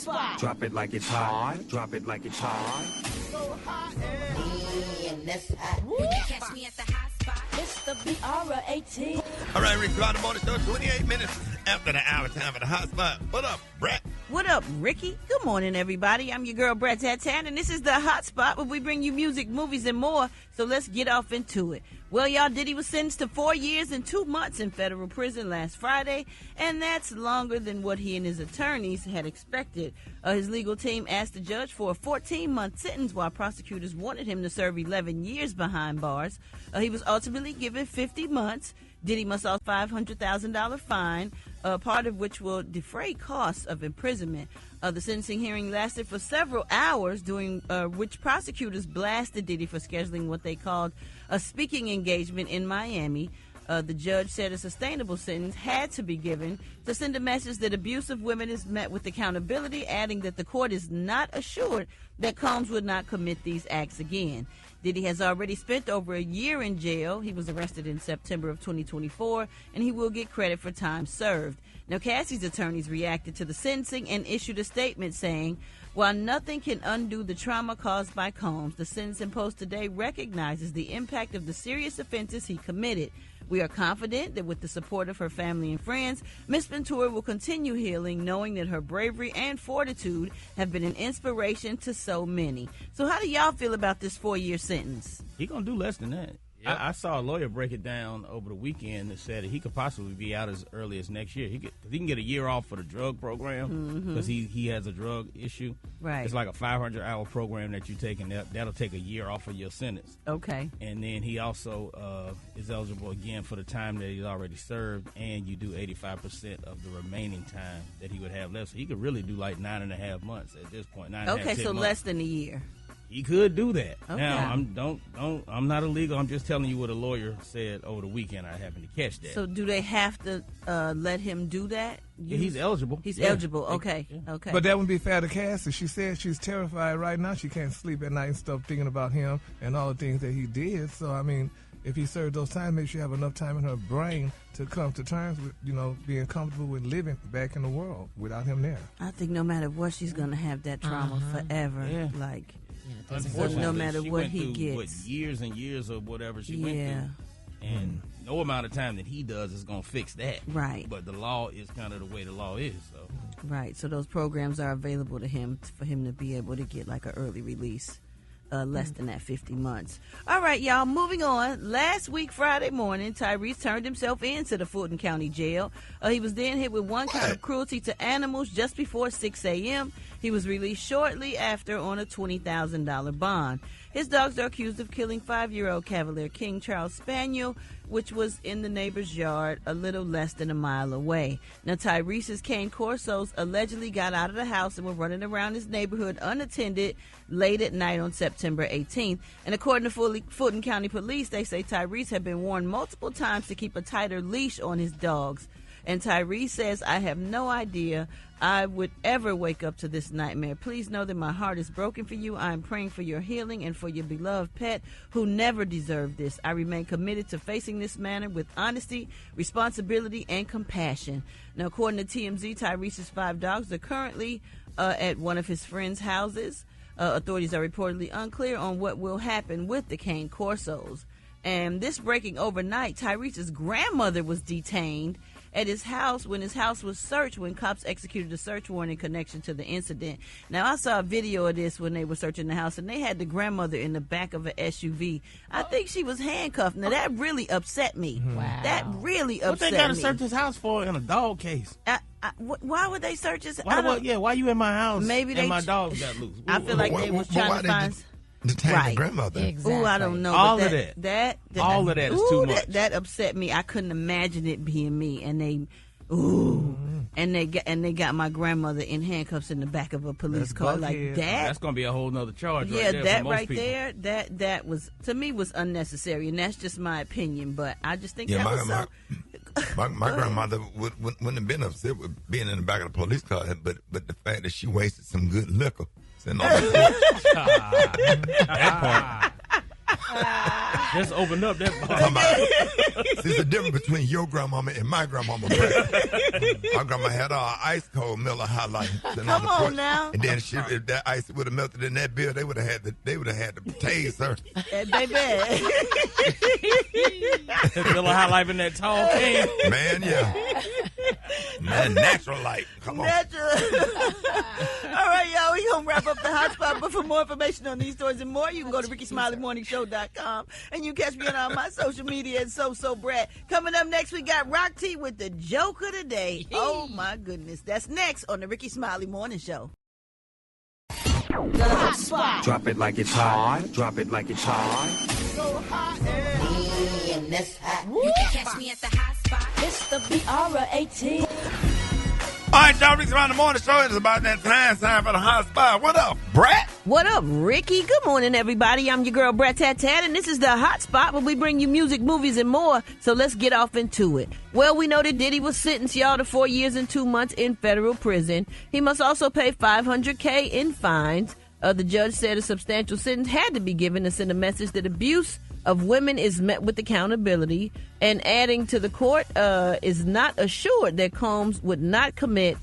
spot. Drop it like it's hot. Drop it like it's hot. So hot and that's hot. you can catch me at the hot spot. It's the BR18. All right, Rick, the morning show, 28 minutes after the hour time for the hot spot. What up, Brat? What up, Rickey? Good morning, everybody. I'm your girl, Brat, and this is the Hot Spot where we bring you music, movies, and more. So let's get off into it. Well, y'all, Diddy was sentenced to 4 years and 2 months in federal prison last Friday, and that's longer than what he and his attorneys had expected. His legal team asked the judge for a 14-month sentence while prosecutors wanted him to serve 11 years behind bars. He was ultimately given 50 months. Diddy must also pay a $500,000 fine, part of which will defray costs of imprisonment. The sentencing hearing lasted for several hours, during which prosecutors blasted Diddy for scheduling what they called a speaking engagement in Miami. The judge said a sustainable sentence had to be given to send a message that abuse of women is met with accountability, adding that the court is not assured that Combs would not commit these acts again. Diddy has already spent over a year in jail. He was arrested in September of 2024, and he will get credit for time served. Now, Cassie's attorneys reacted to the sentencing and issued a statement saying, while nothing can undo the trauma caused by Combs, the sentence imposed today recognizes the impact of the serious offenses he committed. We are confident that with the support of her family and friends, Miss Ventura will continue healing, knowing that her bravery and fortitude have been an inspiration to so many. So how do y'all feel about this 4-year sentence? He gonna do less than that. Yep. I saw a lawyer break it down over the weekend that said that he could possibly be out as early as next year. He can get a year off for the drug program because he has a drug issue. Right. It's like a 500-hour program that you take, and that'll take a year off of your sentence. Okay. And then he also is eligible again for the time that he's already served, and you do 85% of the remaining time that he would have left. So he could really do like 9.5 months at this point. Okay, so less than a year. He could do that. Okay. Now, I'm not illegal. I'm just telling you what a lawyer said over the weekend. I happened to catch that. So do they have to let him do that? Yeah, he's eligible. He's eligible. Okay. Yeah. Okay. But that wouldn't be fair to Cassie. She said she's terrified right now. She can't sleep at night and stuff thinking about him and all the things that he did. So, I mean, if he served those times, maybe she have enough time in her brain to come to terms with, being comfortable with living back in the world without him there. I think no matter what, she's going to have that trauma forever. Yeah. Like, unfortunately, no matter she what went he through, gets. years and years of whatever she went through. And no amount of time that he does is going to fix that. Right. But the law is kind of the way the law is. So. Right. So those programs are available to him for him to be able to get like an early release. Less than that 50 months. All right, y'all, moving on. Last week, Friday morning, Tyrese turned himself in to the Fulton County Jail. He was then hit with one count of cruelty to animals just before 6 a.m. He was released shortly after on a $20,000 bond. His dogs are accused of killing 5-year-old Cavalier King Charles Spaniel, which was in the neighbor's yard a little less than a mile away. Now, Tyrese's cane corsos allegedly got out of the house and were running around his neighborhood unattended late at night on September 18th. And according to Fulton County Police, they say Tyrese had been warned multiple times to keep a tighter leash on his dogs. And Tyrese says, I have no idea I would ever wake up to this nightmare. Please know that my heart is broken for you. I am praying for your healing and for your beloved pet who never deserved this. I remain committed to facing this matter with honesty, responsibility, and compassion. Now, according to TMZ, Tyrese's 5 dogs are currently at one of his friends' houses. Authorities are reportedly unclear on what will happen with the cane corsos. And this breaking overnight, Tyrese's grandmother was detained at his house when his house was searched when cops executed a search warrant in connection to the incident. Now, I saw a video of this when they were searching the house, and they had the grandmother in the back of an SUV. I think she was handcuffed. Now, that really upset me. Wow. That really upset me. What they got to search his house for in a dog case? Why would they search his house? Why you in my house maybe and my dogs got loose? I feel like they was trying to find... Detain the grandmother. Exactly. Oh, I don't know. All of that. All of that is too much. That upset me. I couldn't imagine it being me. And they got my grandmother in handcuffs in the back of a police car like that. That's gonna be a whole nother charge. Yeah, right there that for most right people. there. That was, to me, was unnecessary, and that's just my opinion. But I just think that was so. My grandmother wouldn't have been upset with being in the back of the police car, but the fact that she wasted some good liquor. That part. Just opened up that I'm bottle. talking about, there's a difference between your grandmama and my grandmama. My grandma had ice cold Miller High Life. Come on now. And then if that ice would have melted in that beer, they would have had to tase her. Hey, baby. Miller High Life in that tall can. Man, yeah. Man, natural light. Come on. Natural. All right, y'all, we're going to wrap up the hot spot. But for more information on these stories and more, you can go to RickeySmileyMorningShow.com. And you can catch me on all my social media at Brat. Coming up next, we got Rock T with the joke of the day. Oh, my goodness. That's next on the Rickey Smiley Morning Show. The hot spot. Drop it like it's hot. Drop it like it's hot. You can catch me at the hot spot. It's the BR18. All right, y'all, Rickey Smiley Morning Show. It's about that time for the hot spot. What up, Brat? What up, Ricky? Good morning, everybody. I'm your girl, Brat, and this is the hot spot where we bring you music, movies, and more. So let's get off into it. Well, we know that Diddy was sentenced, y'all, to 4 years and 2 months in federal prison. He must also pay $500K in fines. The judge said a substantial sentence had to be given to send a message that abuse of women is met with accountability, and adding to the court is not assured that Combs would not commit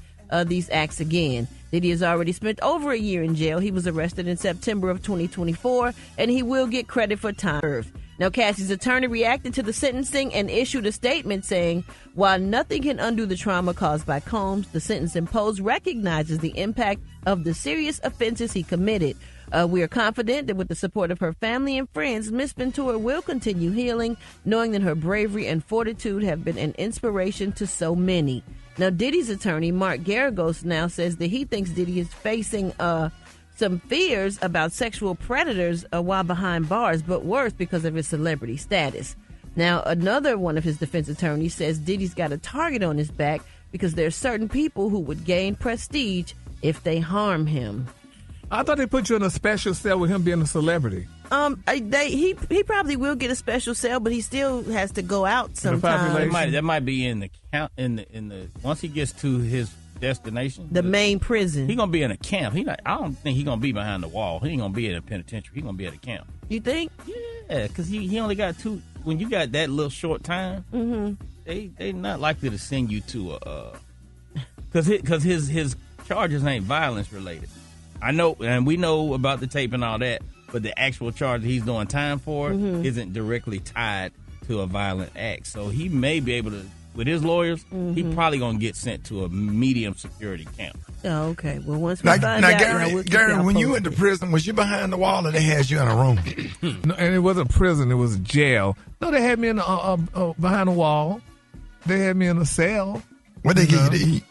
these acts again. Diddy has already spent over a year in jail. He was arrested in September of 2024, and he will get credit for time served. Now, Cassie's attorney reacted to the sentencing and issued a statement saying, while nothing can undo the trauma caused by Combs, the sentence imposed recognizes the impact of the serious offenses he committed. We are confident that with the support of her family and friends, Miss Ventura will continue healing, knowing that her bravery and fortitude have been an inspiration to so many. Now, Diddy's attorney, Mark Garagos, now says that he thinks Diddy is facing some fears about sexual predators while behind bars, but worse because of his celebrity status. Now, another one of his defense attorneys says Diddy's got a target on his back because there are certain people who would gain prestige if they harm him. I thought they put you in a special cell with him being a celebrity. He probably will get a special cell, but he still has to go out sometime. That might be in the count in the once he gets to his destination, the main prison. He gonna be in a camp. I don't think he gonna be behind the wall. He ain't gonna be in a penitentiary. He gonna be at a camp. You think? Yeah, because he only got two. When you got that little short time, they not likely to send you to a because his charges ain't violence related. I know, and we know about the tape and all that, but the actual charge that he's doing time for isn't directly tied to a violent act. So he may be able to, with his lawyers, he probably going to get sent to a medium security camp. Oh, okay. Well, once we find out, Gary, when you went to prison, was you behind the wall or they had you in a room? No, and it wasn't prison, it was jail. No, they had me in behind the wall. They had me in a cell. What they give you to eat?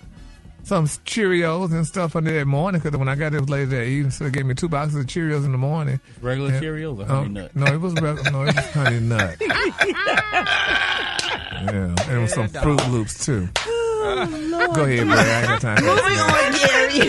Some Cheerios and stuff under that morning, because when I got there, it was late that evening, so they gave me 2 boxes of Cheerios in the morning. Regular Cheerios or Honey Nut? No, it was Honey Nut. Yeah, and it was some Fruit Loops, too. Oh, Lord. Go ahead, Barry. I ain't got time for Moving on, Gary.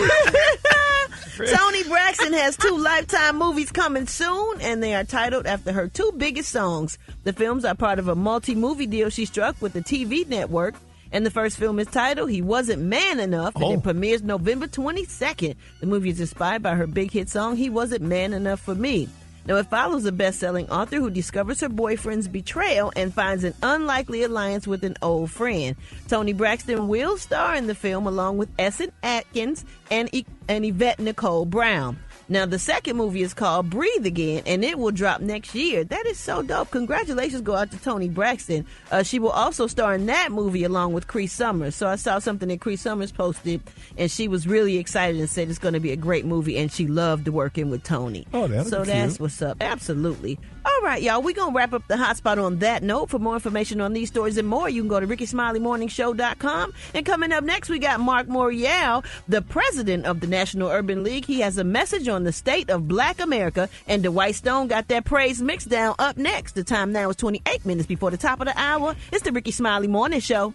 Toni Braxton has 2 Lifetime movies coming soon, and they are titled after her 2 biggest songs. The films are part of a multi-movie deal she struck with the TV network. And the first film is titled He Wasn't Man Enough, and it premieres November 22nd. The movie is inspired by her big hit song, He Wasn't Man Enough for Me. Now, it follows a best-selling author who discovers her boyfriend's betrayal and finds an unlikely alliance with an old friend. Toni Braxton will star in the film along with Essen Atkins and Yvette Nicole Brown. Now, the second movie is called Breathe Again, and it will drop next year. That is so dope. Congratulations go out to Toni Braxton. She will also star in that movie along with Cree Summers. So I saw something that Cree Summers posted, and she was really excited and said it's going to be a great movie, and she loved working with Toni. Oh, that's so that's what's up. Absolutely. All right, y'all, we're going to wrap up the hotspot on that note. For more information on these stories and more, you can go to RickeySmileyMorningShow.com. And coming up next, we got Mark Morial, the president of the National Urban League. He has a message on the state of Black America, and Dwight Stone got that praise mix down up next. The time now is 28 minutes before the top of the hour. It's the Rickey Smiley Morning Show.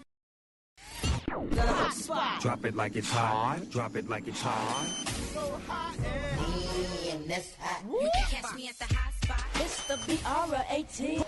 The hot spot. Drop it like it's hot. Drop it like it's hot. You can catch me at the hot spot. It's the BR18.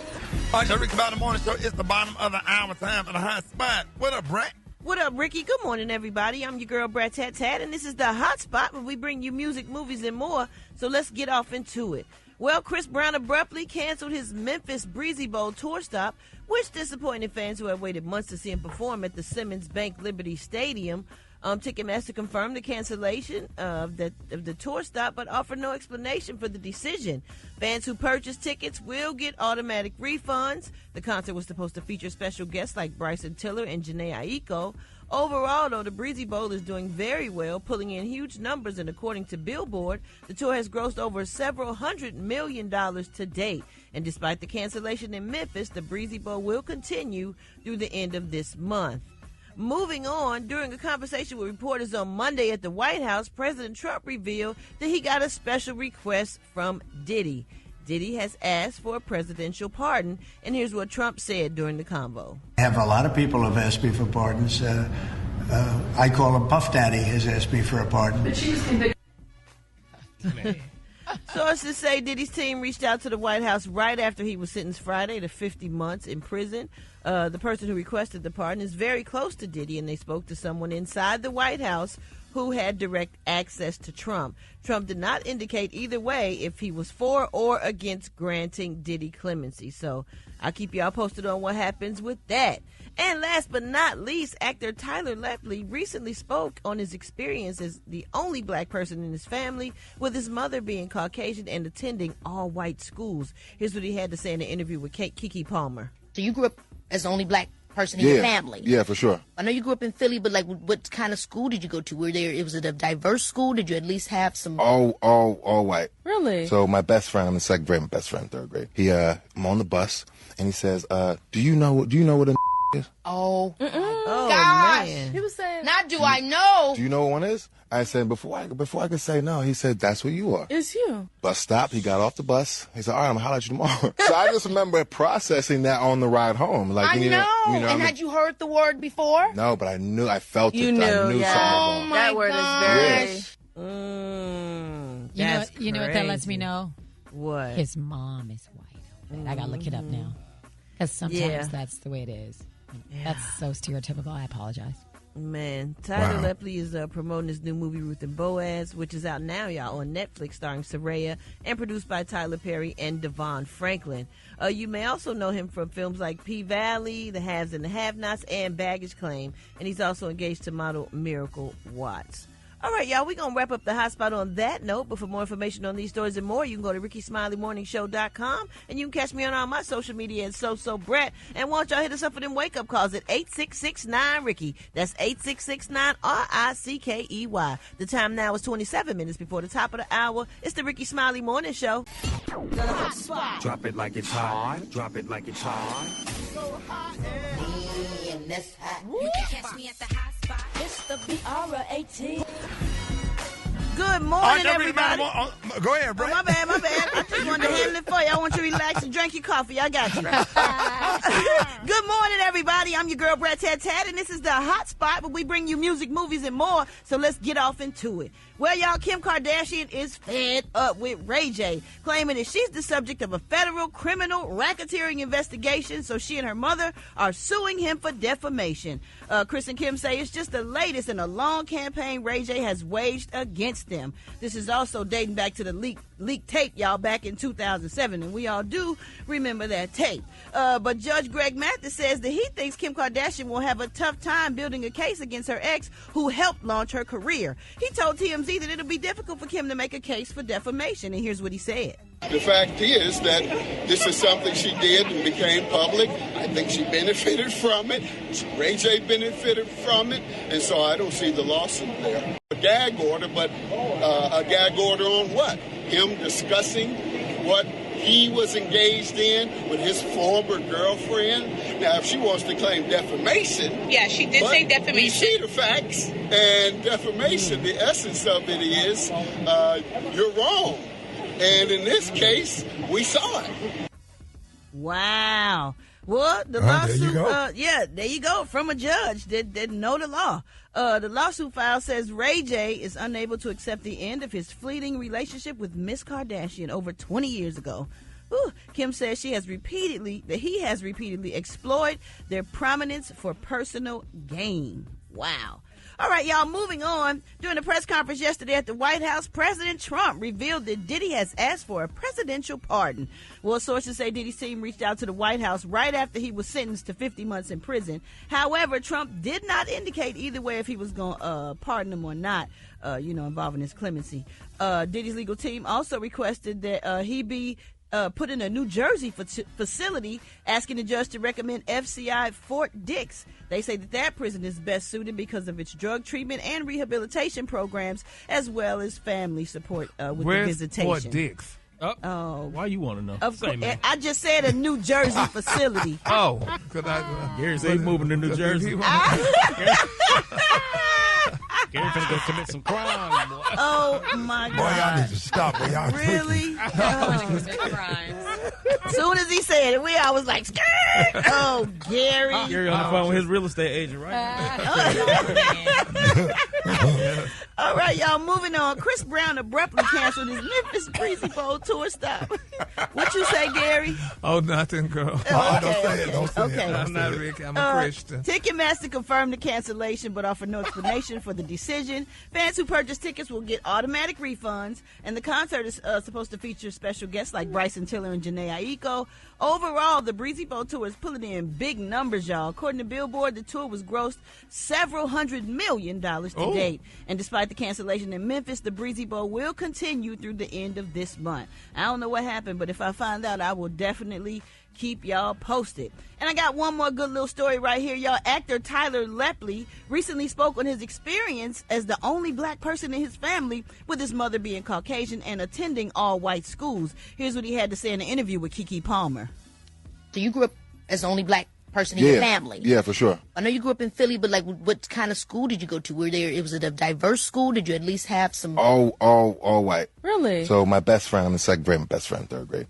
All right, Rickey Smiley Morning Show. It's the bottom of the hour, time for the hot spot. What up, Brat? What up, Ricky? Good morning, everybody. I'm your girl, Brat, and this is the hot spot where we bring you music, movies, and more. So let's get off into it. Well, Chris Brown abruptly canceled his Memphis Breezy Bowl tour stop, which disappointed fans who had waited months to see him perform at the Simmons Bank Liberty Stadium. Ticketmaster confirmed the cancellation of the tour stop, but offered no explanation for the decision. Fans who purchased tickets will get automatic refunds. The concert was supposed to feature special guests like Bryson Tiller and Jhené Aiko. Overall, though, the Breezy Bowl is doing very well, pulling in huge numbers, and according to Billboard, the tour has grossed over several $100 million to date. And despite the cancellation in Memphis, the Breezy Bowl will continue through the end of this month. Moving on, during a conversation with reporters on Monday at the White House, President Trump revealed that he got a special request from Diddy. Diddy has asked for a presidential pardon, and here's what Trump said during the convo. I have a lot of people have asked me for pardons. I call him Puff Daddy has asked me for a pardon. But she was convicted. Sources say Diddy's team reached out to the White House right after he was sentenced Friday to 50 months in prison. The person who requested the pardon is very close to Diddy, and they spoke to someone inside the White House who had direct access to Trump. Trump did not indicate either way if he was for or against granting Diddy clemency. So I'll keep y'all posted on what happens with that. And last but not least, actor Tyler Lepley recently spoke on his experience as the only black person in his family, with his mother being Caucasian and attending all-white schools. Here's what he had to say in an interview with Keke Palmer. So you grew up as the only black person in your family? Yeah, for sure. I know you grew up in Philly, but like, what kind of school did you go to? Was it a diverse school? Did you at least have some? All white. Really? So my best friend, I'm in second grade. My best friend, third grade. I'm on the bus, and he says, "Do you know what a is?" Oh, oh gosh! Man. He was saying, "Not do I know?" Do you know what one is? I said before I could say no. He said, "That's what you are." It's you. Bus stopped. He got off the bus. He said, "All right, I'm gonna holler at you tomorrow." So I just remember processing that on the ride home. Like, I know. And had you heard the word before? No, but I knew. I felt it. You knew, I knew yeah. something was wrong. That word is very. You know what that lets me know? What? His mom is white. I gotta look it up now. Because sometimes that's the way it is. That's so stereotypical. I apologize. Man, Tyler Lepley is promoting his new movie Ruth and Boaz, which is out now, y'all, on Netflix, starring Soraya and produced by Tyler Perry and Devon Franklin. You may also know him from films like P-Valley, The Haves and the Have-Nots, and Baggage Claim, and he's also engaged to model Miracle Watts. All right, y'all, we're going to wrap up the hot spot on that note, but for more information on these stories and more, you can go to RickeySmileyMorningShow.com, and you can catch me on all my social media at Brat. And why don't y'all hit us up for them wake-up calls at 866-9-RICKEY. That's 866-9-RICKEY. The time now is 27 minutes before the top of the hour. It's the Rickey Smiley Morning Show. The hot spot. Drop it like it's hot. Drop it like it's hot. So hot and that's hot. You can catch me at the hot spot. It's the BRAT. Good morning, everybody. Go ahead, Brat. Oh, my bad. I just wanted to handle it for you. I want you to relax and drink your coffee. I got you. Good morning, everybody. I'm your girl, Brat Tat, and this is the Hot Spot, where we bring you music, movies, and more. So let's get off into it. Well, y'all, Kim Kardashian is fed up with Ray J, claiming that she's the subject of a federal criminal racketeering investigation, so she and her mother are suing him for defamation. Chris and Kim say it's just the latest in a long campaign Ray J has waged against them. This is also dating back to the leaked tape, y'all, back in 2007, and we all do remember that tape. But Judge Greg Mathis says that he thinks Kim Kardashian will have a tough time building a case against her ex, who helped launch her career. He told TMZ that it'll be difficult for Kim to make a case for defamation, and here's what he said. The fact is that this is something she did and became public. I think she benefited from it. Ray J benefited from it, and so I don't see the lawsuit there. A gag order, but a gag order on what? Him discussing what he was engaged in with his former girlfriend. Now, if she wants to claim defamation... Yeah, she did say defamation. We see the facts, and defamation, the essence of it is you're wrong. And in this case, we saw it. Wow. Well, the lawsuit, there you go, from a judge that didn't know the law. The lawsuit file says Ray J is unable to accept the end of his fleeting relationship with Miss Kardashian over 20 years ago. Kim says he has repeatedly exploited their prominence for personal gain. Wow. All right, y'all, moving on. During a press conference yesterday at the White House, President Trump revealed that Diddy has asked for a presidential pardon. Well, sources say Diddy's team reached out to the White House right after he was sentenced to 50 months in prison. However, Trump did not indicate either way if he was going to pardon him or not, involving his clemency. Diddy's legal team also requested that he be put in a New Jersey facility, asking the judge to recommend FCI Fort Dix. They say that prison is best suited because of its drug treatment and rehabilitation programs, as well as family support with the visitation. Where's Fort Dix? Oh, why you want to know? Of course, I just said a New Jersey facility. Oh, Gary said he's moving to New Jersey. Gary finna go commit some crime. Boy. Oh my God! Boy, y'all need to stop. Boy, y'all really? Crimes. Soon as he said it, we all was like, "Skirt!" Oh, Gary. Gary on the phone with his real estate agent right now. All right, y'all, moving on. Chris Brown abruptly canceled his Memphis Breezy Bowl tour stop. What you say, Gary? Oh, nothing, girl. Oh, Don't say it. Don't say it. I'm not Rickey. I'm a Christian. Ticketmaster confirmed the cancellation but offered no explanation for the decision. Fans who purchase tickets will get automatic refunds, and the concert is supposed to feature special guests like Bryson Tiller and Janae Aiko. Overall, the Breezy Bowl tour is pulling in big numbers, y'all. According to Billboard, the tour was grossed several $100 million to date. And despite the cancellation in Memphis, the Breezy Bowl will continue through the end of this month. I don't know what happened, but if I find out, I will definitely keep y'all posted. And I got one more good little story right here, y'all. Actor Tyler Lepley recently spoke on his experience as the only black person in his family, with his mother being Caucasian and attending all-white schools. Here's what he had to say in an interview with Keke Palmer. So you grew up as the only black person in your family? Yeah, for sure. I know you grew up in Philly, but like, what kind of school did you go to? Was it a diverse school? Did you at least have some? All white. Really? So my best friend, I'm in second grade, my best friend, third grade.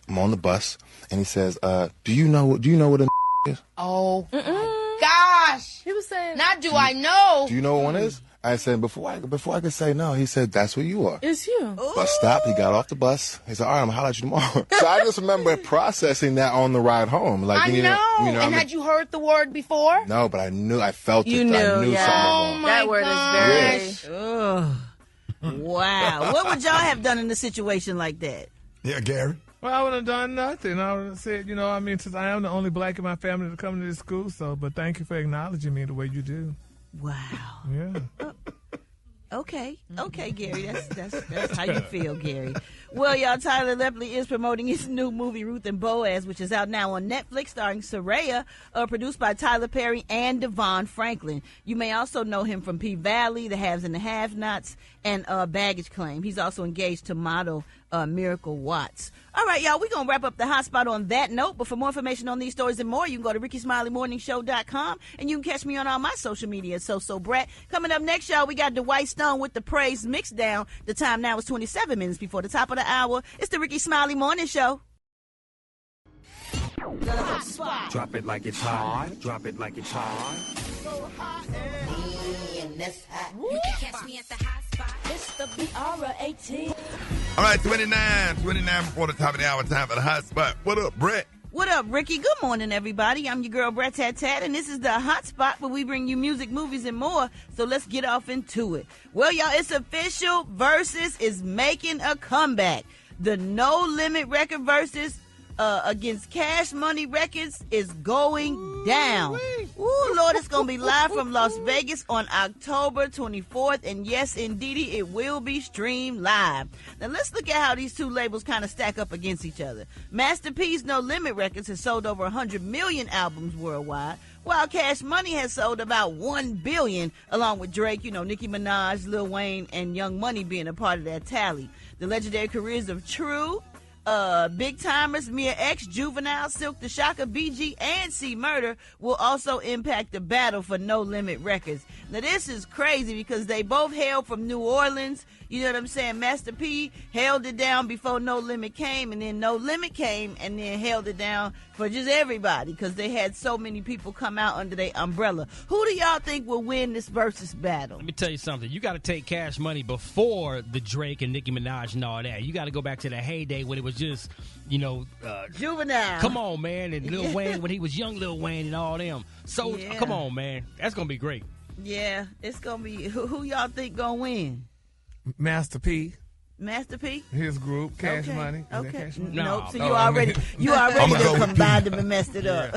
I'm on the bus, and he says, do you know what a is? Oh, my gosh. He was saying, not do I know. Do you know what one is? I said, before I could say no, he said, that's what you are. It's you. Bus stop, he got off the bus. He said, all right, I'm going to holler at you tomorrow. So I just remember processing that on the ride home. Like, I know. And had you heard the word before? No, but I felt you it. Knew, I knew yeah. something wrong. That word is very... Wow. What would y'all have done in a situation like that? Yeah, Gary. Well, I would have done nothing. I would have said, since I am the only black in my family to come to this school, but thank you for acknowledging me the way you do. Wow. Yeah. Okay, Gary. That's how you feel, Gary. Well, y'all, Tyler Lepley is promoting his new movie, Ruth and Boaz, which is out now on Netflix, starring Soraya, produced by Tyler Perry and Devon Franklin. You may also know him from P-Valley, The Haves and the Have-Nots, and Baggage Claim. He's also engaged to model Miracle Watts. All right, y'all, we're going to wrap up the hot spot on that note. But for more information on these stories and more, you can go to RickeySmileyMorningShow.com, and you can catch me on all my social media, So Brat. Coming up next, y'all, we got Dwight Stone with the Praise Mixed Down. The time now is 27 minutes before the top of the hour. It's the Rickey Smiley Morning Show. The hot spot. Drop it like it's hot. Drop it like it's hot. So hot and that's hot. You can catch me at the hot spot. It's the BR18. All right, 29 before the top of the hour, time for the hot spot. What up, Brett? What up, Rickey? Good morning, everybody. I'm your girl, Brat Tat Tat, and this is the hot spot where we bring you music, movies, and more. So let's get off into it. Well, y'all, it's official. Versus is making a comeback. The No Limit Record Versus against Cash Money Records is going down. Ooh, Lord, it's going to be live from Las Vegas on October 24th. And yes, indeedy, it will be streamed live. Now, let's look at how these two labels kind of stack up against each other. Master P's No Limit Records has sold over 100 million albums worldwide, while Cash Money has sold about 1 billion, along with Drake, Nicki Minaj, Lil Wayne, and Young Money being a part of that tally. The legendary careers of True, Big Timers, Mia X, Juvenile, Silk the Shocker, BG, and C Murder will also impact the battle for No Limit Records. Now, this is crazy because they both hail from New Orleans. You know what I'm saying? Master P held it down before No Limit came, and then No Limit came and then held it down for just everybody because they had so many people come out under their umbrella. Who do y'all think will win this versus battle? Let me tell you something. You got to take Cash Money before the Drake and Nicki Minaj and all that. You got to go back to the heyday when it was just, Juvenile. Come on, man. And Lil Wayne when he was young Lil Wayne and all them. So, Come on, man. That's going to be great. Yeah, it's gonna be who y'all think gonna win? Master P. Master P? His group, Cash Okay. Money. Is that Okay. Cash Money? Nope. So Oh, you already I'ma go with combined P. them and messed it up.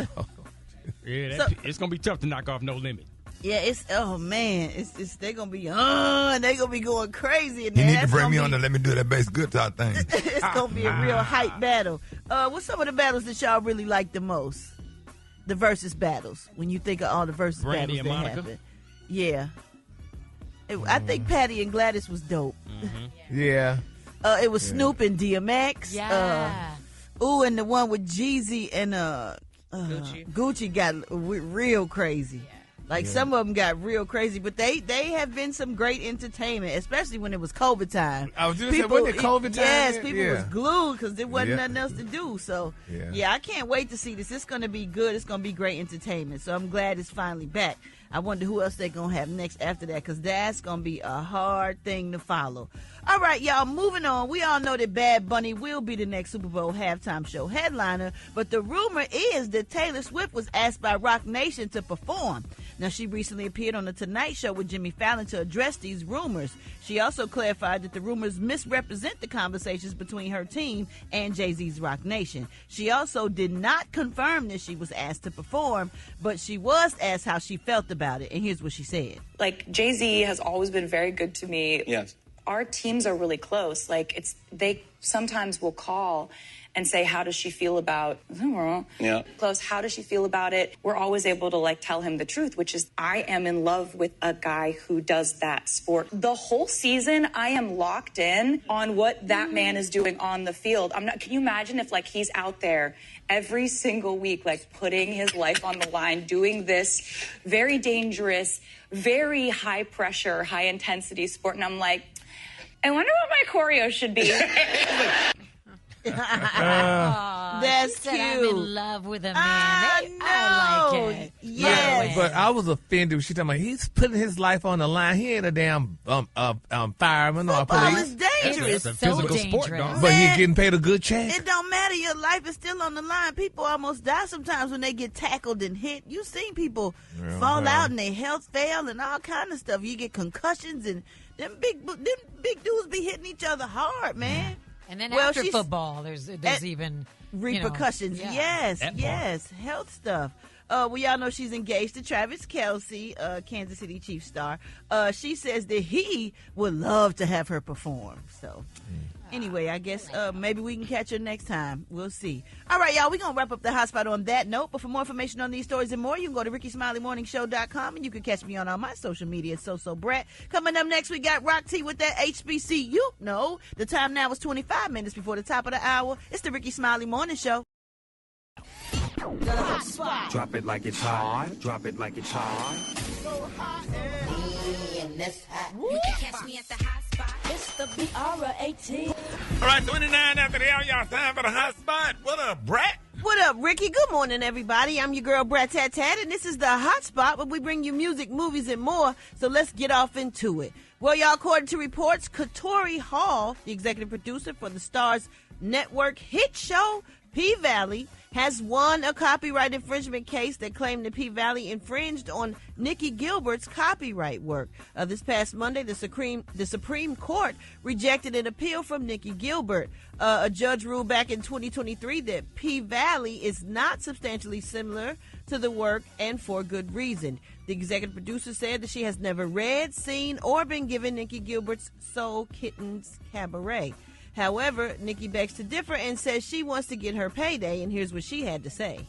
Yeah, it's gonna be tough to knock off No Limit. Yeah, it's they're gonna be they're gonna be going crazy in You there. need to That's bring gonna me be- on to let me do that bass guitar thing. It's gonna be a real hype battle. What's some of the battles that y'all really like the most? The versus battles. When you think of all the versus Brandy battles and that Monica? happen. Yeah. I think Patty and Gladys was dope. Yeah. It was Snoop and DMX. Yeah. And the one with Jeezy and Gucci got real crazy. Like some of them got real crazy, but they have been some great entertainment, especially when it was COVID time. I was just saying, wasn't it COVID time? Yes, people Yeah. was glued because there wasn't Yeah. nothing else to do. So Yeah. I can't wait to see this. It's going to be good. It's going to be great entertainment. So I'm glad it's finally back. I wonder who else they're going to have next after that, because that's going to be a hard thing to follow. All right, y'all, moving on. We all know that Bad Bunny will be the next Super Bowl halftime show headliner, but the rumor is that Taylor Swift was asked by Rock Nation to perform. Now, she recently appeared on The Tonight Show with Jimmy Fallon to address these rumors. She also clarified that the rumors misrepresent the conversations between her team and Jay-Z's Rock Nation. She also did not confirm that she was asked to perform, but she was asked how she felt about it, and here's what she said. Like, Jay-Z has always been very good to me. Yes. Our teams are really close. Like, they sometimes will call and say, how does she feel about, Yeah. close, how does she feel about it? We're always able to, like, tell him the truth, which is, I am in love with a guy who does that sport. The whole season, I am locked in on what that man is doing on the field. Can you imagine if, like, he's out there every single week, like, putting his life on the line, doing this very dangerous, very high pressure, high intensity sport. And I'm like, I wonder what my choreo should be. That's she said, cute. I'm in love with a man. I like it. Yes. But I was offended when she talking about he's putting his life on the line. He ain't a damn fireman or Football police. is dangerous. It's a physical sport, dog. But he's getting paid a good check. It don't matter. Your life is still on the line. People almost die sometimes when they get tackled and hit. You've seen people fall out and their health fail and all kind of stuff. You get concussions and them big dudes be hitting each other hard, man. And then Well, after she's- football, there's even repercussions. yeah. Yes, That part. yes, health stuff. We all know she's engaged to Travis Kelce, Kansas City Chiefs star. She says that he would love to have her perform. So, anyway, I guess maybe we can catch her next time. We'll see. All right, y'all, we're going to wrap up the hot spot on that note. But for more information on these stories and more, you can go to RickySmileyMorningShow.com, and you can catch me on all my social media at So Brat. Coming up next, we got Rock T with that HBCU. No, the time now is 25 minutes before the top of the hour. It's the Ricky Smiley Morning Show. Drop it like it's hot. Drop it like it's hot. And that's hot. You can catch me at the hot spot. It's the BR18. All right, 29 after the hour, y'all. Time for the hot spot. What up, Brat? What up, Ricky? Good morning, everybody. I'm your girl, Brat Tat Tat, and this is the Hot Spot, where we bring you music, movies, and more. So let's get off into it. Well, y'all, according to reports, Katori Hall, the executive producer for the Starz Network hit show P-Valley, has won a copyright infringement case that claimed that P-Valley infringed on Nikki Gilbert's copyright work. This past Monday, the Supreme Court rejected an appeal from Nikki Gilbert. A judge ruled back in 2023 that P-Valley is not substantially similar to the work, and for good reason. The executive producer said that she has never read, seen, or been given Nikki Gilbert's Soul Kittens Cabaret. However, Nikki begs to differ and says she wants to get her payday, and here's what she had to say.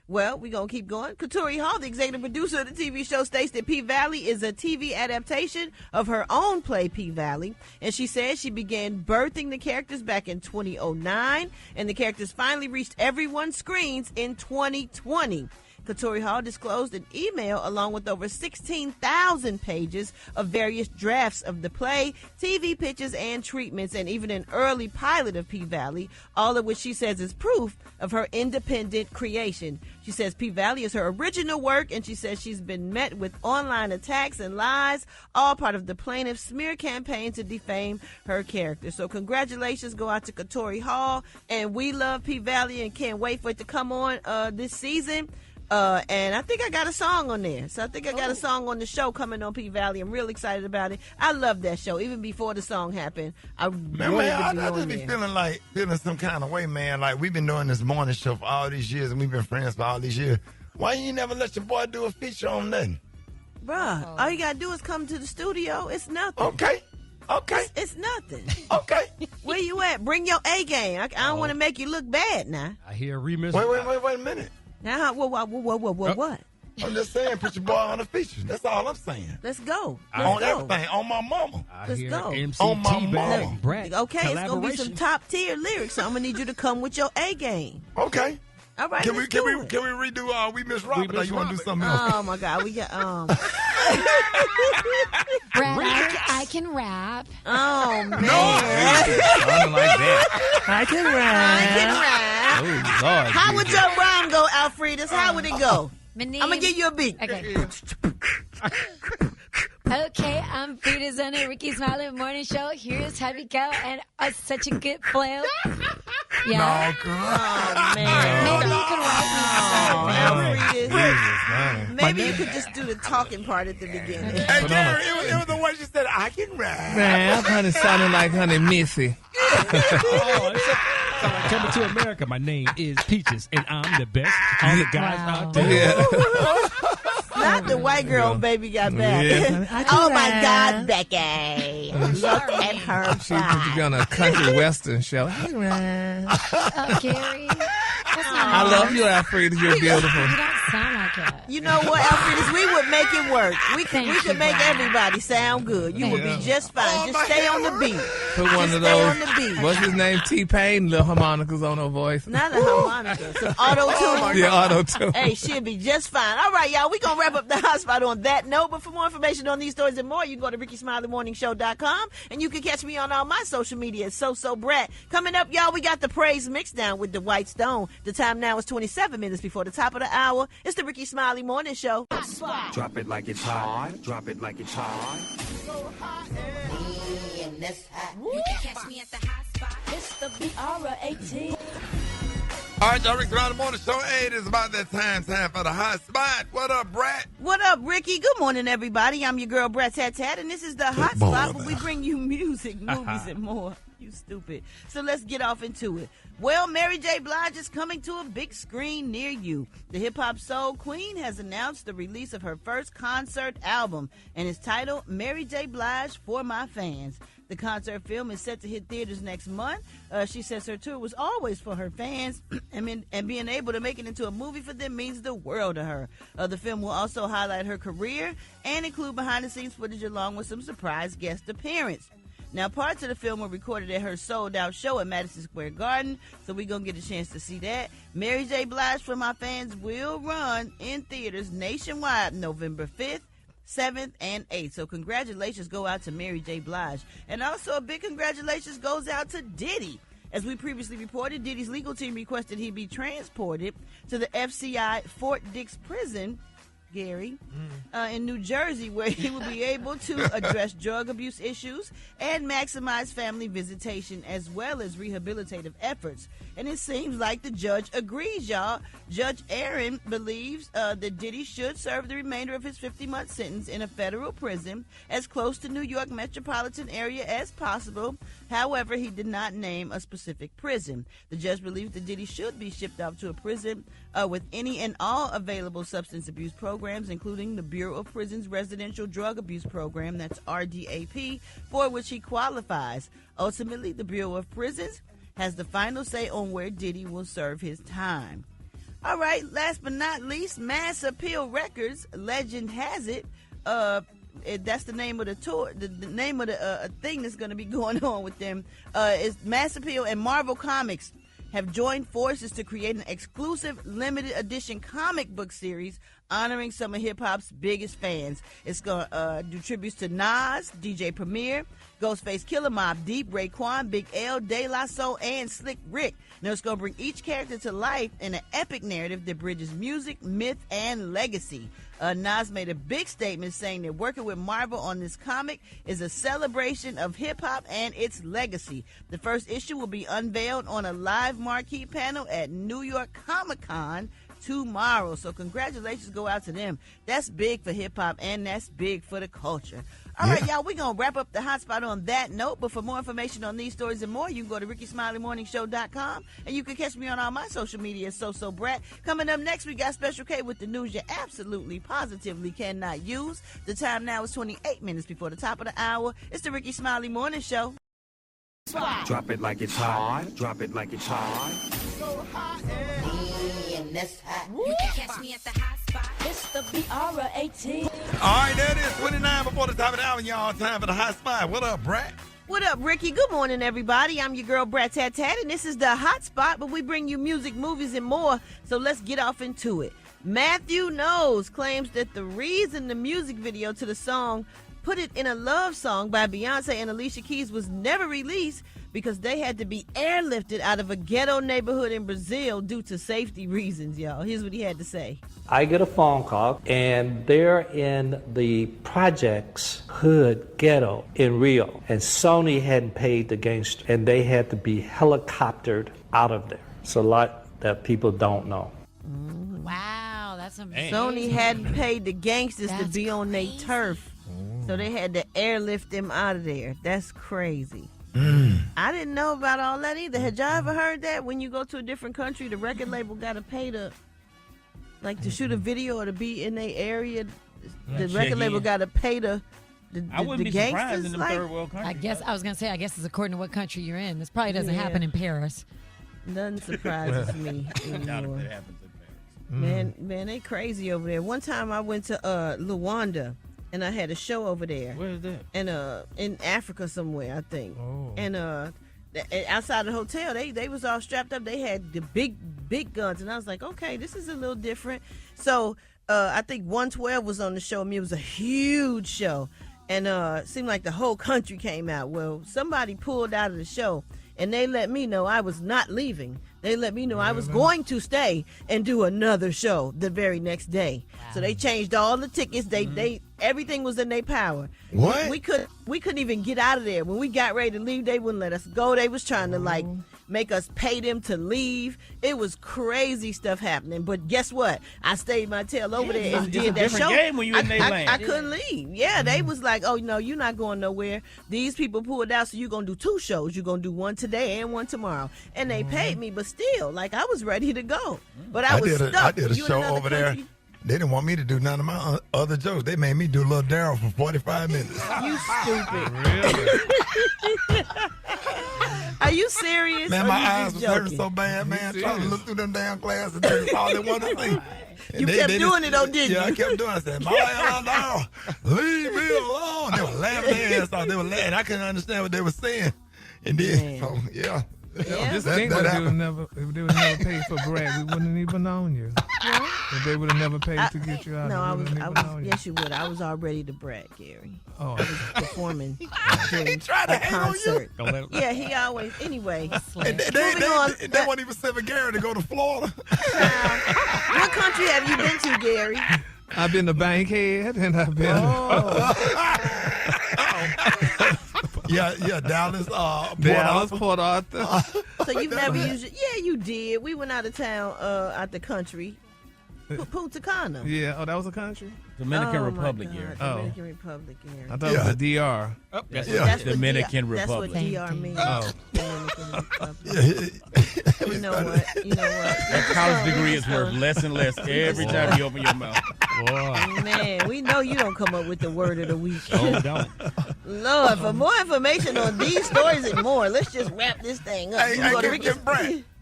Well, we're going to keep going. Katori Hall, the executive producer of the TV show, states that P-Valley is a TV adaptation of her own play, P-Valley. And she says she began birthing the characters back in 2009, and the characters finally reached everyone's screens in 2020. Katori Hall disclosed an email along with over 16,000 pages of various drafts of the play, TV pitches, and treatments, and even an early pilot of P-Valley, all of which she says is proof of her independent creation. She says P-Valley is her original work, and she says she's been met with online attacks and lies, all part of the plaintiff's smear campaign to defame her character. So congratulations go out to Katori Hall, and we love P-Valley and can't wait for it to come on this season. And I think I got a song on there. So I think I got a song on the show coming on P-Valley. I'm real excited about it. I love that show. Even before the song happened, I just be feeling some kind of way, man. Like, we've been doing this morning show for all these years, and we've been friends for all these years. Why you never let your boy do a feature on nothing? Bruh, all you got to do is come to the studio. It's nothing. Okay. It's nothing. Okay. Where you at? Bring your A game. I don't want to make you look bad now. I hear a remix. Wait a minute. Now, what? I'm just saying, put your boy on the feature. That's all I'm saying. Let's go. Everything. On my mama. Let's go. On my mama. Brat, okay, it's going to be some top tier lyrics, so I'm going to need you to come with your A game. Okay. All right, can we redo We Miss Robert, or you want to do something else? Oh, my God. We got, Brat, I can rap. Oh, man. Sounding like that. I can rap. Oh, Lord. How would your rhyme go, Alfredus? How would it go? I'm going to give you a beat. Okay. Okay, I'm Frida's on the Rickey Smiley morning show. Here's how we go, and such a good flow. Yeah. No, girl. Oh, man. Maybe you could write me. Maybe you could just do the talking part at the beginning. Hey, Gary, it was the way she said, I can rap. Man, honey sounding like Honey Missy. Coming to America, my name is Peaches, and I'm the best. All the guys out there. Yeah. Not the white girl Baby Got Back. Yeah. Oh, my God, Becky. Look at her. She's on a country western show. Oh, Gary. I love you, Alfred. You're beautiful. You don't sound like it. You know what, Alfredus? We would make it work. We could make everybody sound good. You would be just fine. Just stay on the beat. Put one Just of stay those. on the beat. What's his name? T-Pain. Little harmonicas on her voice. Not a harmonica. Some auto-tune. Yeah, auto-tune. Hey, she'll be just fine. All right, y'all. We're going to wrap up the hot spot on that note. But for more information on these stories and more, you can go to RickySmileyMorningShow.com. And you can catch me on all my social media at So Brat. Coming up, y'all, we got the praise mix down with the White Stone. The time now is 27 minutes before the top of the hour. It's the Rickey Smiley Morning Show. Drop it like it's hot. Drop it like it's hot. And that's hot. You can catch me at the hot spot. It's the BR18. All right, y'all, Rickey Smiley Morning Show. Hey, it is about that time for the hot spot. What up, Brat? What up, Ricky? Good morning, everybody. I'm your girl, Brat Tat Tat, and this is the hot spot where we bring you music, movies, and more. You stupid. So let's get off into it. Well, Mary J. Blige is coming to a big screen near you. The hip-hop soul queen has announced the release of her first concert album, and it's titled Mary J. Blige For My Fans. The concert film is set to hit theaters next month. She says her tour was always for her fans, and being able to make it into a movie for them means the world to her. The film will also highlight her career and include behind-the-scenes footage along with some surprise guest appearance. Now, parts of the film were recorded at her sold-out show at Madison Square Garden, so we're going to get a chance to see that. Mary J. Blige For My Fans will run in theaters nationwide November 5th, 7th, and 8th. So congratulations go out to Mary J. Blige. And also a big congratulations goes out to Diddy. As we previously reported, Diddy's legal team requested he be transported to the FCI Fort Dix prison, Gary, in New Jersey, where he will be able to address drug abuse issues and maximize family visitation as well as rehabilitative efforts. And it seems like the judge agrees, y'all. Judge Aaron believes that Diddy should serve the remainder of his 50-month sentence in a federal prison as close to New York metropolitan area as possible. However, he did not name a specific prison. The judge believes that Diddy should be shipped off to a prison with any and all available substance abuse programs, including the Bureau of Prisons Residential Drug Abuse Program, that's RDAP, for which he qualifies. Ultimately, the Bureau of Prisons has the final say on where Diddy will serve his time. All right, last but not least, Mass Appeal Records, legend has it, that's the name of the tour. The name of the thing that's going to be going on with them is Mass Appeal and Marvel Comics have joined forces to create an exclusive limited edition comic book series honoring some of hip-hop's biggest fans. It's going to do tributes to Nas, DJ Premier, Ghostface Killer, Mobb Deep, Raekwon, Big L, De La Soul, and Slick Rick. Now, it's going to bring each character to life in an epic narrative that bridges music, myth, and legacy. Nas made a big statement saying that working with Marvel on this comic is a celebration of hip-hop and its legacy. The first issue will be unveiled on a live marquee panel at New York Comic Con tomorrow. So congratulations go out to them. That's big for hip-hop, and that's big for the culture. All right, y'all, we're going to wrap up the hotspot on that note. But for more information on these stories and more, you can go to RickySmileyMorningShow.com. And you can catch me on all my social media, So Brat. Coming up next, we got Special K with the news you absolutely, positively cannot use. The time now is 28 minutes before the top of the hour. It's the Rickey Smiley Morning Show. Drop it like it's hot. Drop it like it's hot. So hot and that's hot. You can catch me at the hot spot. It's the BR18. All right, there it is. 29 before the top of the hour, y'all. Time for the hot spot. What up, Brat? What up, Ricky? Good morning, everybody. I'm your girl, Brat Tat Tat, and this is the hot spot, but we bring you music, movies, and more. So let's get off into it. Matthew Knowles claims that the reason the music video to the song Put It in a Love Song by Beyonce and Alicia Keys was never released because they had to be airlifted out of a ghetto neighborhood in Brazil due to safety reasons, y'all. Here's what he had to say. I get a phone call, and they're in the projects hood ghetto in Rio, and Sony hadn't paid the gangster, and they had to be helicoptered out of there. It's a lot that people don't know. Wow, that's amazing. Sony hadn't paid the gangsters to be on their turf. So they had to airlift them out of there. That's crazy. I didn't know about all that either. Had y'all ever heard that when you go to a different country, the record label got to pay to shoot a video or to be in their area? The record label got to pay the I wouldn't be surprised in the third world country. I guess it's according to what country you're in. This probably doesn't happen in Paris. Nothing surprises me anymore. It happens in Paris. Man, they crazy over there. One time I went to Luanda. And I had a show over there. Where is that? And in Africa somewhere, I think. Oh. And outside the hotel, they was all strapped up. They had the big guns, and I was like, okay, this is a little different. So I think 112 was on the show. I mean, it was a huge show, and it seemed like the whole country came out. Well, somebody pulled out of the show, and they let me know I was not leaving. They let me know I was going to stay and do another show the very next day. Wow. So they changed all the tickets. They everything was in their power. What? We couldn't even get out of there. When we got ready to leave, they wouldn't let us go. They was trying to make us pay them to leave. It was crazy stuff happening. But guess what? I stayed my tail over there and did that show. Game when you in their lane. I couldn't leave. Yeah, they was like, oh no, you're not going nowhere. These people pulled out, so you're gonna do 2 shows. You're gonna do one today and one tomorrow. And they paid me, but still, I was ready to go. But I was stuck. I did a show over there. They didn't want me to do none of my other jokes. They made me do Lil Daryl for 45 minutes. You stupid. Really? Are you serious? Man, my eyes was hurting so bad, man. Trying to look through them damn glasses. That's all they wanted to see. You kept doing it, though, didn't you? Yeah, I kept doing it. I said, no, leave me alone. They were laughing their ass off. They were laughing. I couldn't understand what they were saying. And then, so, yeah. Just think if they would never pay for Brat, we wouldn't even known you. If they would have never paid to get you out, I was. Yes, you would. I was all ready to Brat, Gary. Oh, I was performing he tried to hang concert. on you. Yeah, he always. Anyway, they won't even send Gary to go to Florida. What country have you been to, Gary? I've been to Bankhead, and I've been. Yeah, Dallas, Port Arthur. So you've never used it? Yeah, you did. We went out of town, out the country. Punta Cana. Yeah, that was a country? Dominican Republic, Gary. Dominican Republic, Gary. I thought it was the DR. Oh, that's Dominican Republic. That's what DR means. Dominican Republic. You know what? That college degree is worth less and less every time you open your mouth. Boy. Man, we know you don't come up with the word of the week. Oh, don't. Lord, for more information on these stories and more, let's just wrap this thing up.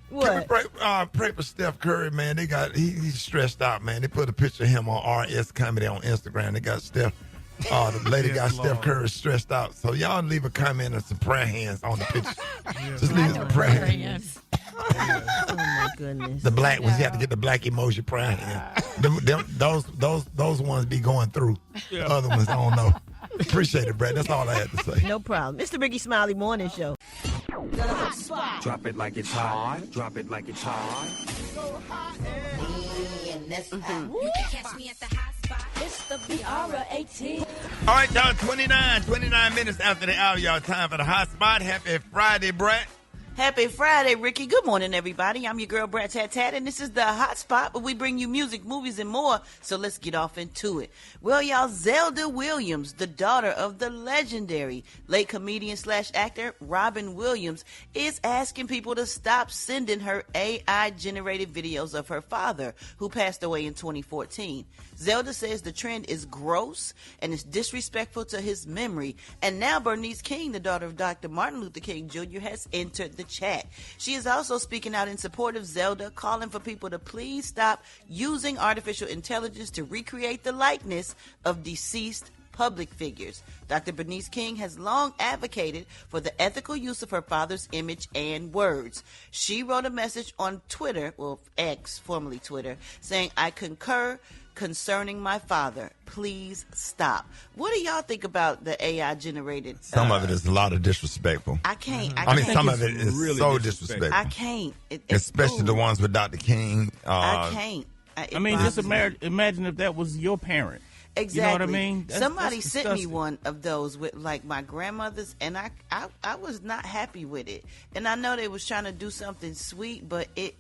What? Pray for Steph Curry, man. He's stressed out, man. They put a picture of him on RS Comedy on Instagram. They got Steph. The lady got Steph Curry stressed out. So y'all leave a comment and some prayer hands on the picture. Just leave some prayer hands. Oh my goodness. The black ones, you have to get the black emoji prayer hand. Those ones be going through. The other ones, I don't know. Appreciate it, Brad. That's all I had to say. No problem. It's the Rickey Smiley Morning Show. Drop it like it's hot. Drop it like it's hot. So hot and that's hot. You can catch me at the hot spot. It's the BR18. All right, y'all. 29 minutes after the hour, y'all. Time for the hot spot. Happy Friday, Brat. Happy Friday, Rickey. Good morning, everybody. I'm your girl, Brat, and this is the Hot Spot, where we bring you music, movies, and more. So let's get off into it. Well, y'all, Zelda Williams, the daughter of the legendary late comedian / actor Robin Williams, is asking people to stop sending her AI-generated videos of her father, who passed away in 2014. Zelda says the trend is gross and is disrespectful to his memory. And now Bernice King, the daughter of Dr. Martin Luther King Jr., has entered the chat. She is also speaking out in support of Zelda, calling for people to please stop using artificial intelligence to recreate the likeness of deceased public figures. Dr. Bernice King has long advocated for the ethical use of her father's image and words. She wrote a message on Twitter, well, X, formerly Twitter, saying, "I concur concerning my father. Please stop." What do y'all think about the AI generated? Some of it is a lot of disrespectful. I can't. I mean, some of it is really so disrespectful. disrespectful. I can't. Especially the ones with Dr. King. I can't. I mean, just imagine if that was your parent. Exactly. You know what I mean? Somebody that's sent me disgusting. one of those with like my grandmother's, and I was not happy with it. And I know they was trying to do something sweet, but it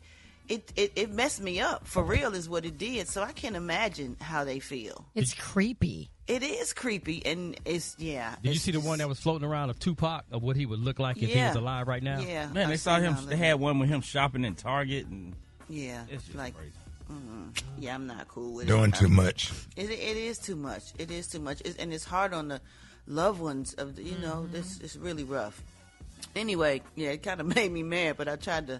messed me up. For real is what it did. So I can't imagine how they feel. It's creepy. It is creepy, and it's Did you see the one that was floating around of Tupac, of what he would look like if he Yeah. was alive right now? Yeah, Man, they saw him. They had one with him shopping in Target, and Yeah, it's just like crazy. yeah, I'm not cool with Doing it. too much. It is too much. It is too much, and it's hard on the loved ones of the, this it's really rough. Anyway, yeah, it kind of made me mad, but I tried to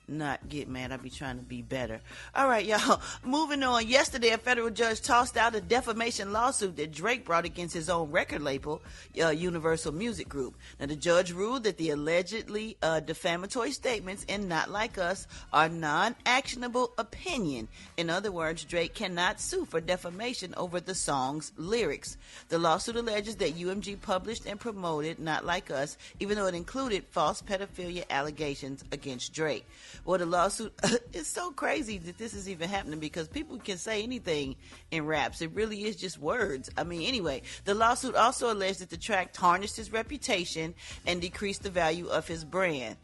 not get mad. I be trying to be better. All right, y'all. Moving on. Yesterday, a federal judge tossed out a defamation lawsuit that Drake brought against his own record label, Universal Music Group. Now, the judge ruled that the allegedly defamatory statements in Not Like Us are non-actionable opinion. In other words, Drake cannot sue for defamation over the song's lyrics. The lawsuit alleges that UMG published and promoted Not Like Us, even though it included false pedophilia allegations against Drake. Well, the lawsuit is so crazy that this is even happening, because people can say anything in raps. It really is just words. I mean, anyway, the lawsuit also alleged that the track tarnished his reputation and decreased the value of his brand.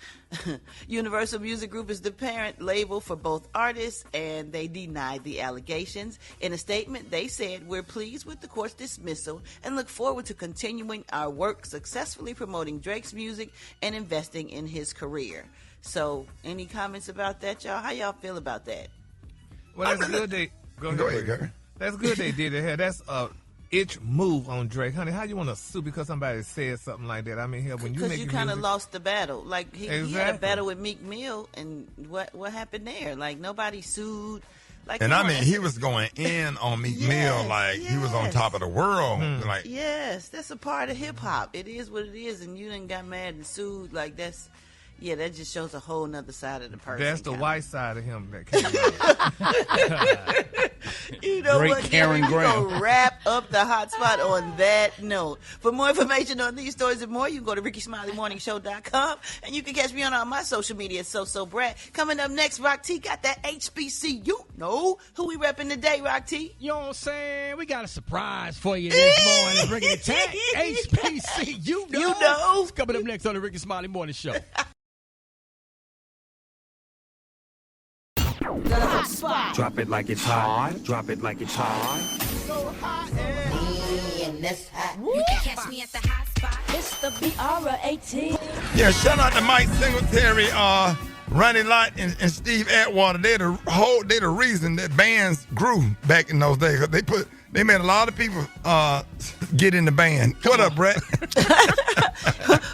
Universal Music Group is the parent label for both artists, and they denied the allegations. In a statement, they said, "We're pleased with the court's dismissal and look forward to continuing our work successfully promoting Drake's music and investing in his career." So, any comments about that, y'all? How y'all feel about that? Well, that's good. Go ahead, Gary. That's good they did it here. That's a itch move on Drake, honey. How you want to sue because somebody said something like that? I mean, here when you make because you kind of music, lost the battle. Like he had a Exactly. battle with Meek Mill, and what happened there? Like nobody sued. Like, And come I on, mean, he was going in on Meek Mill like he was on top of the world. Like, yes, that's a part of hip hop. It is what it is, and you done got mad and sued. Like that just shows a whole nother side of the person. that's the kinda. white side of him that came out. You know Great what, Karen Gary? We're Graham. going to wrap up the hot spot on that note. For more information on these stories and more, you can go to RickySmileyMorningShow.com, and you can catch me on all my social media, So Brat. Coming up next, Rock T got that HBCU. Know who we repping today, Rock T? You know what I'm saying? We got a surprise for you this morning. Bringing the tag, HPC. You know. It's coming up next on the Ricky Smiley Morning Show. The hot spot. Drop it like it's hot. Drop it like it's hot. So hot and that's hot. You can catch me at the hot spot. It's the BR18. yeah, shout out to Mike Singletary, Ronnie Lott, and Steve Atwater. They're the reason that bands grew back in those days. They made a lot of people get in the band. What up, Brett?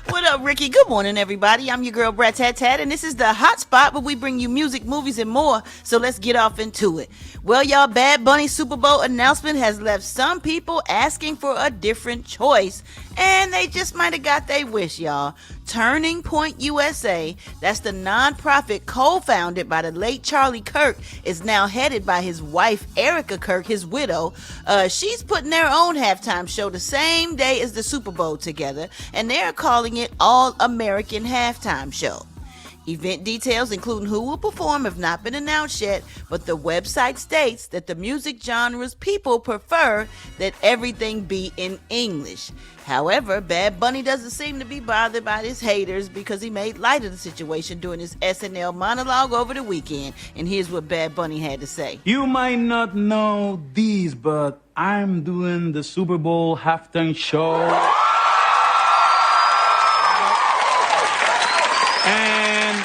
What up, Ricky? Good morning, everybody. I'm your girl, Brat, and this is the hot spot where we bring you music, movies, and more. So let's get off into it. Well, y'all, Bad Bunny's Super Bowl announcement has left some people asking for a different choice, and they just might have got their wish, y'all. Turning Point USA, that's the nonprofit co-founded by the late Charlie Kirk, is now headed by his wife, Erica Kirk, his widow. She's putting their own halftime show the same day as the Super Bowl together, and they're calling it All American Halftime Show. Event details, including who will perform, have not been announced yet, but the website states that the music genres people prefer that everything be in English. However, Bad Bunny doesn't seem to be bothered by his haters because he made light of the situation during his SNL monologue over the weekend. And here's what Bad Bunny had to say. You might not know these, but I'm doing the Super Bowl halftime show. And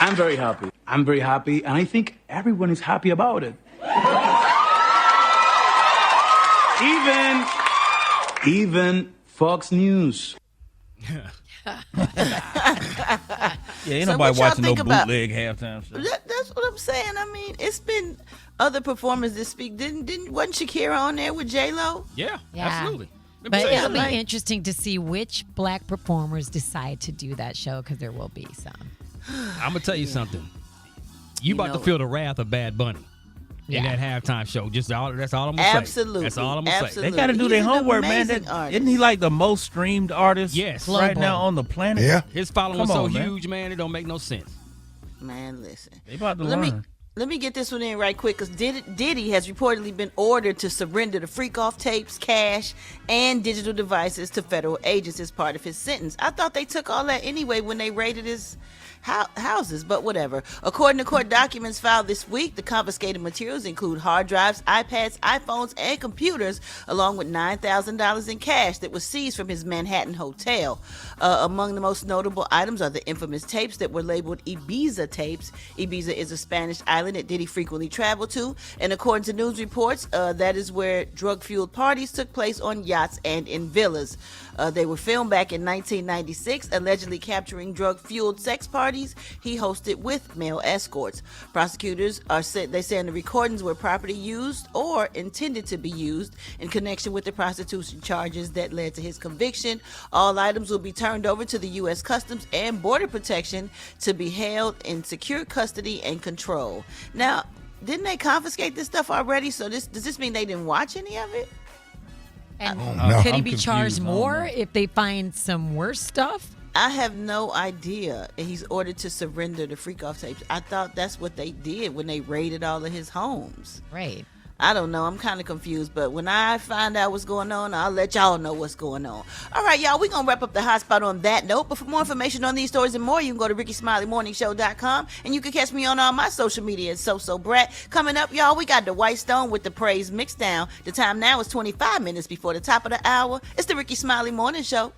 I'm very happy. I'm very happy, and I think everyone is happy about it. Even Fox News. Yeah, ain't nobody watching no bootleg halftime show. That's what I'm saying. I mean, it's been other performers this week. Wasn't Shakira on there with J-Lo? Yeah, absolutely. But it'll be interesting to see which black performers decide to do that show, because there will be some. I'm going to tell you something. You about to feel the wrath of Bad Bunny in that halftime show. That's all I'm going to say. Absolutely. That's all I'm going to say. They got to do their homework, man. Isn't he like the most streamed artist right now on the planet? Yeah. His following was so huge, man, it don't make no sense. Man, listen. They about to learn. Let me get this one in right quick, because Diddy has reportedly been ordered to surrender the freak-off tapes, cash, and digital devices to federal agents as part of his sentence. I thought they took all that anyway when they raided his houses, but whatever. According to court documents filed this week, the confiscated materials include hard drives, iPads, iPhones, and computers, along with $9,000 in cash that was seized from his Manhattan hotel. Among the most notable items are the infamous tapes that were labeled Ibiza tapes. Ibiza is a Spanish island that Diddy frequently traveled to, and according to news reports, that is where drug-fueled parties took place on yachts and in villas. They were filmed back in 1996, allegedly capturing drug-fueled sex parties he hosted with male escorts. Prosecutors say in the recordings were property used or intended to be used in connection with the prostitution charges that led to his conviction. All items will be turned over to the U.S. Customs and Border Protection to be held in secure custody and control. Now, didn't they confiscate this stuff already? So does this mean they didn't watch any of it? And could he be charged more if they find some worse stuff? I have no idea. He's ordered to surrender the freak-off tapes. I thought that's what they did when they raided all of his homes. Right. I don't know. I'm kind of confused, but when I find out what's going on, I'll let y'all know what's going on. All right, y'all, we're going to wrap up the hot spot on that note, but for more information on these stories and more, you can go to RickeySmileyMorningShow.com, and you can catch me on all my social media at So Brat. Coming up, y'all, we got the White Stone with the Praise Mixdown. The time now is 25 minutes before the top of the hour. It's the Rickey Smiley Morning Show.